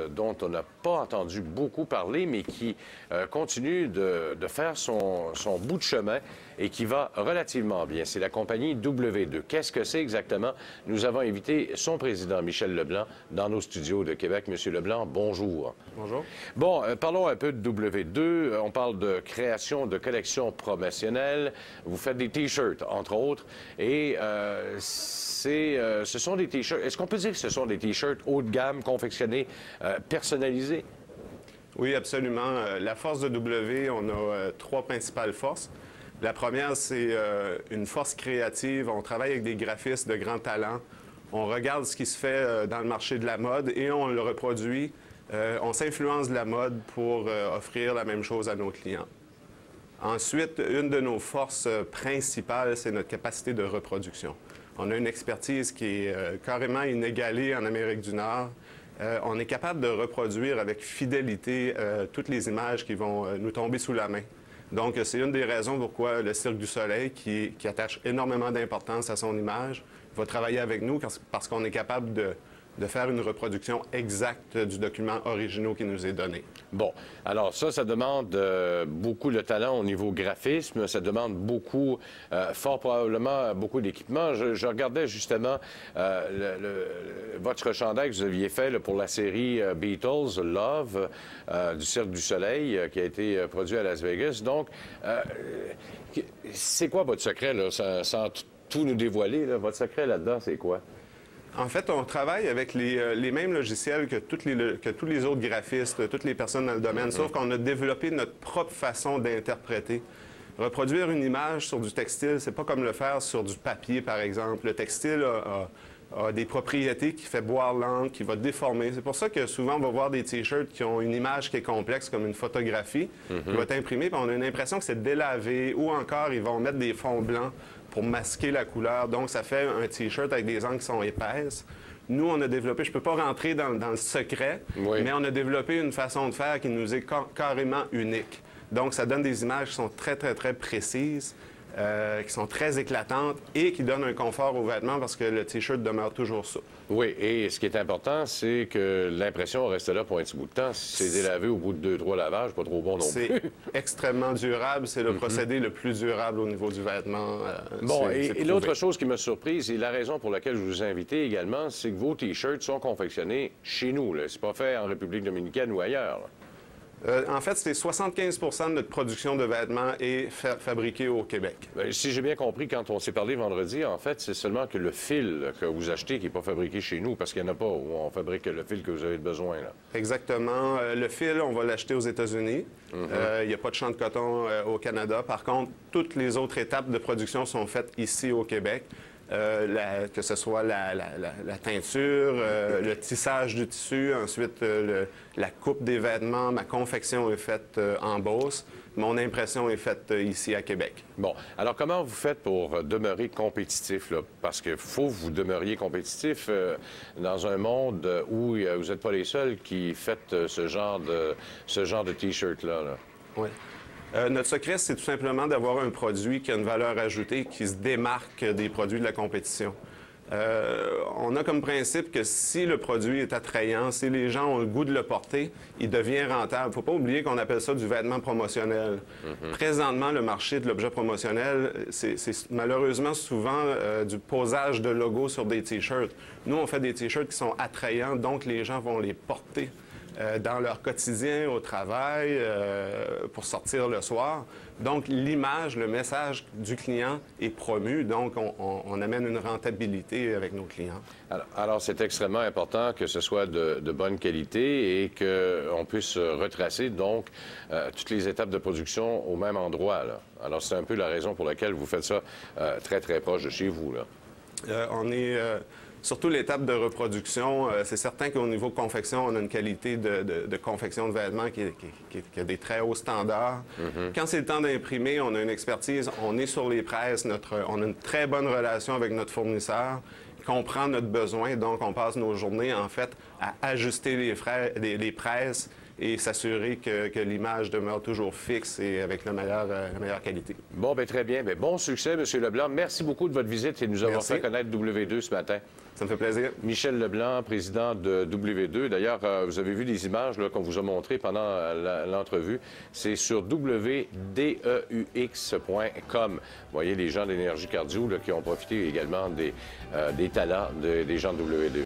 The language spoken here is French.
dont on n'a pas entendu beaucoup parler, mais qui continue de faire son bout de chemin et qui va relativement bien. C'est la compagnie W2. Qu'est-ce que c'est exactement? Nous avons invité son président, Michel Leblanc, dans nos studios de Québec. Monsieur Leblanc, bonjour. Bonjour. Bon, parlons un peu de W2. On parle de création de collections promotionnelles. Vous faites des T-shirts, entre autres, et ce sont des T-shirts. Est-ce qu'on peut dire que ce sont des T-shirts haut de gamme, confectionnés, personnalisés? Oui, absolument. La force de W, on a trois principales forces. La première, c'est une force créative. On travaille avec des graphistes de grand talent. On regarde ce qui se fait dans le marché de la mode et on le reproduit. On s'influence de la mode pour offrir la même chose à nos clients. Ensuite, une de nos forces principales, c'est notre capacité de reproduction. On a une expertise qui est carrément inégalée en Amérique du Nord. On est capable de reproduire avec fidélité toutes les images qui vont nous tomber sous la main. Donc, c'est une des raisons pourquoi le Cirque du Soleil, qui attache énormément d'importance à son image, va travailler avec nous parce qu'on est capable de faire une reproduction exacte du document original qui nous est donné. Bon, alors ça demande beaucoup de talent au niveau graphisme, ça demande beaucoup, fort probablement, beaucoup d'équipement. Je regardais justement votre chandail que vous aviez fait là, pour la série Beatles, Love, du Cirque du Soleil, qui a été produit à Las Vegas. Donc, c'est quoi votre secret, là, sans tout nous dévoiler, là? Votre secret là-dedans, c'est quoi? En fait, on travaille avec les mêmes logiciels que tous les autres graphistes, toutes les personnes dans le domaine, sauf qu'on a développé notre propre façon d'interpréter. Reproduire une image sur du textile, c'est pas comme le faire sur du papier, par exemple. Le textile a des propriétés qui fait boire l'encre, qui va déformer. C'est pour ça que souvent, on va voir des T-shirts qui ont une image qui est complexe, comme une photographie, qui va être imprimée, puis on a une impression que c'est délavé, ou encore, ils vont mettre des fonds blancs pour masquer la couleur. Donc, ça fait un T-shirt avec des encres qui sont épaisses. Nous, on a développé, je ne peux pas rentrer dans le secret, oui, mais on a développé une façon de faire qui nous est carrément unique. Donc, ça donne des images qui sont très, très, très précises, qui sont très éclatantes et qui donnent un confort aux vêtements parce que le T-shirt demeure toujours souple. Oui, et ce qui est important, c'est que l'impression reste là pour un petit bout de temps. Si c'est délavé au bout de 2-3 lavages, pas trop bon non plus. C'est extrêmement durable. C'est le procédé le plus durable au niveau du vêtement. Bon, et l'autre chose qui m'a surprise, et la raison pour laquelle je vous ai invité également, c'est que vos T-shirts sont confectionnés chez nous. C'est pas fait en République dominicaine ou ailleurs. En fait, c'est 75 de notre production de vêtements est fabriquée au Québec. Bien, si j'ai bien compris, quand on s'est parlé vendredi, en fait, c'est seulement que le fil que vous achetez qui n'est pas fabriqué chez nous, parce qu'il n'y en a pas où on fabrique le fil que vous avez besoin, là. Exactement. Le fil, on va l'acheter aux États-Unis. Il n'y a pas de champ de coton au Canada. Par contre, toutes les autres étapes de production sont faites ici au Québec. Que ce soit la teinture, le tissage du tissu, ensuite la coupe des vêtements, ma confection est faite en Beauce, mon impression est faite ici à Québec. Bon, alors comment vous faites pour demeurer compétitif, là? Parce qu'il faut que vous demeuriez compétitif dans un monde où vous n'êtes pas les seuls qui faites ce genre de T-shirt-là, là. Oui. Notre secret, c'est tout simplement d'avoir un produit qui a une valeur ajoutée, qui se démarque des produits de la compétition. On a comme principe que si le produit est attrayant, si les gens ont le goût de le porter, il devient rentable. Il ne faut pas oublier qu'on appelle ça du vêtement promotionnel. Présentement, le marché de l'objet promotionnel, c'est malheureusement souvent du posage de logos sur des T-shirts. Nous, on fait des T-shirts qui sont attrayants, donc les gens vont les porter dans leur quotidien, au travail, pour sortir le soir. Donc, l'image, le message du client est promu. Donc, on amène une rentabilité avec nos clients. Alors c'est extrêmement important que ce soit de bonne qualité et qu'on puisse retracer, donc, toutes les étapes de production au même endroit, là. Alors, c'est un peu la raison pour laquelle vous faites ça très, très proche de chez vous, là. On est... Surtout l'étape de reproduction, c'est certain qu'au niveau confection, on a une qualité de confection de vêtements qui a des très hauts standards. Quand c'est le temps d'imprimer, on a une expertise, on est sur les presses, on a une très bonne relation avec notre fournisseur, comprend notre besoin, donc on passe nos journées, en fait, à ajuster les presses et s'assurer que l'image demeure toujours fixe et avec la meilleure qualité. Bon, bien, très bien. Bien, bon succès, M. Leblanc. Merci beaucoup de votre visite et de nous avoir fait connaître W2 ce matin. Ça me fait plaisir. Michel Leblanc, président de W2. D'ailleurs, vous avez vu les images qu'on vous a montrées pendant l'entrevue. C'est sur www.deux.com. Vous voyez les gens d'Énergie Cardio qui ont profité également des talents des gens de W2.